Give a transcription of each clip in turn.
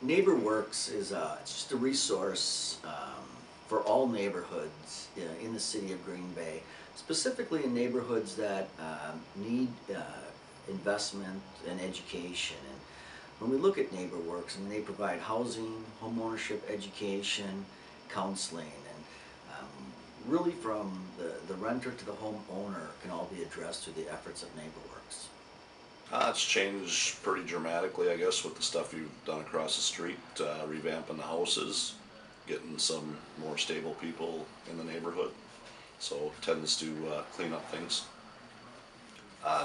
NeighborWorks is it's just a resource for all neighborhoods in the city of Green Bay, specifically in neighborhoods that need investment and education. And when we look at NeighborWorks, I mean, they provide housing, homeownership, education, counseling, and really from the renter to the homeowner can all be addressed through the efforts of NeighborWorks. It's changed pretty dramatically, I guess, with the stuff you've done across the street, revamping the houses, getting some more stable people in the neighborhood. So it tends to clean up things.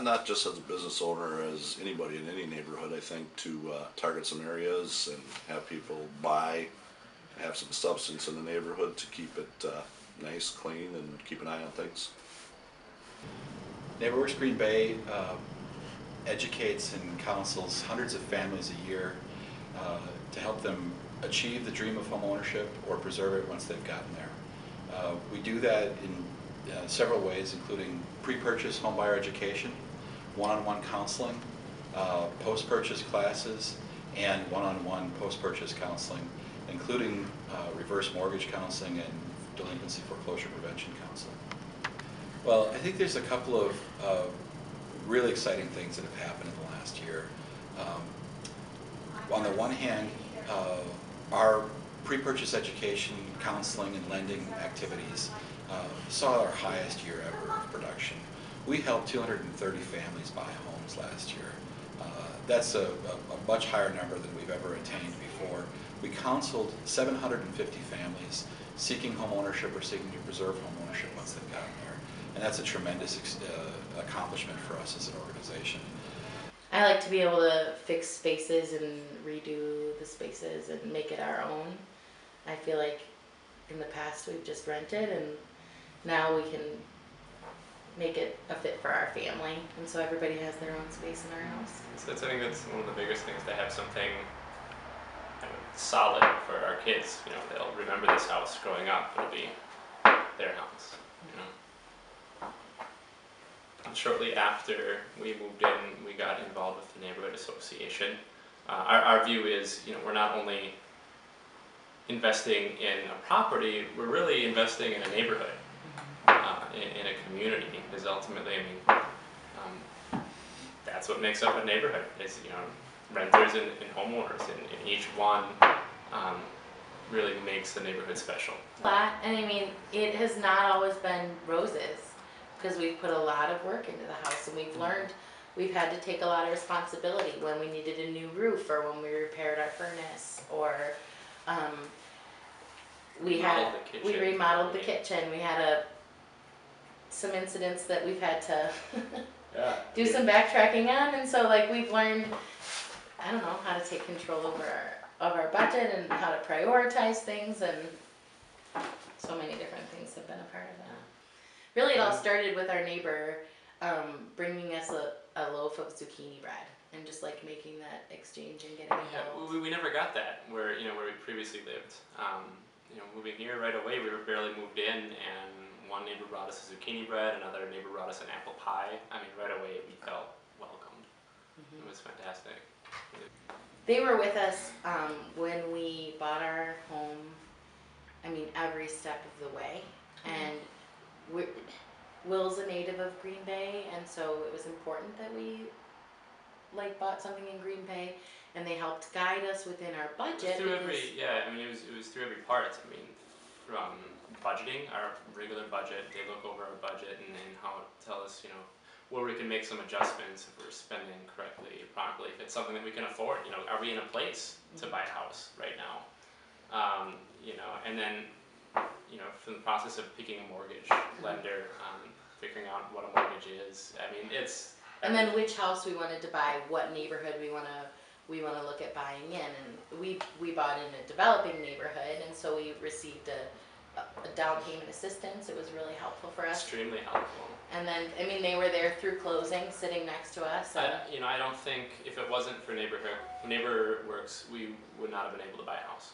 Not just as a business owner, as anybody in any neighborhood, I think, to target some areas and have people buy, have some substance in the neighborhood to keep it nice, clean, and keep an eye on things. NeighborWorks Green Bay educates and counsels hundreds of families a year to help them achieve the dream of homeownership or preserve it once they've gotten there. We do that in several ways, including pre-purchase homebuyer education, one-on-one counseling, post-purchase classes, and one-on-one post-purchase counseling, including reverse mortgage counseling and delinquency foreclosure prevention counseling. Well, I think there's a couple of really exciting things that have happened in the last year. On the one hand, our pre-purchase education, counseling, and lending activities saw our highest year ever of production. We helped 230 families buy homes last year. That's a much higher number than we've ever attained before. We counseled 750 families seeking home ownership or seeking to preserve home ownership once they've gotten there. And that's a tremendous accomplishment for us as an organization. I like to be able to fix spaces and redo the spaces and make it our own. I feel like in the past we've just rented, and now we can make it a fit for our family, and so everybody has their own space in our house. So I think that's one of the biggest things, to have something solid for our kids. You know, they'll remember this house growing up. It'll be their house. You know. And shortly after we moved in, we got involved with the neighborhood association. Our view is, you know, we're not only investing in a property, we're really investing in a neighborhood, in a community. Because ultimately, I mean, that's what makes up a neighborhood. Is, you know, renters and homeowners, and each one really makes the neighborhood special. And I mean, it has not always been roses, because we've put a lot of work into the house, and we've learned, we've had to take a lot of responsibility when we needed a new roof, or when we repaired our furnace, or we remodeled the kitchen. We had some incidents that we've had to do some backtracking on, and so like we've learned, I don't know, how to take control of our budget and how to prioritize things, and so many different things have been a part of that. Really, it all started with our neighbor bringing us a loaf of zucchini bread, and just like making that exchange and getting involved. Yeah, we never got that where we previously lived. You know, moving here right away, we were barely moved in, and one neighbor brought us a zucchini bread, another neighbor brought us an apple pie. I mean, right away we felt welcomed. It was fantastic. They were with us when we bought our home. I mean, every step of the way. And Will's a native of Green Bay, and so it was important that we bought something in Green Bay, and they helped guide us within our budget. It was through every part. I mean, from budgeting, our regular budget, they look over our budget and tell us, you know, where we can make some adjustments if we're spending correctly, properly, if it's something that we can afford. You know, are we in a place to buy a house right now? You know, and then, you know, from the process of picking a mortgage lender, figuring out what a mortgage is. I mean, it's. And then which house we wanted to buy, what neighborhood we want to look at buying in, and we bought in a developing neighborhood, and so we received a down payment assistance. It was really helpful for us. Extremely helpful. And then, I mean, they were there through closing, sitting next to us. I don't think if it wasn't for NeighborWorks, we would not have been able to buy a house.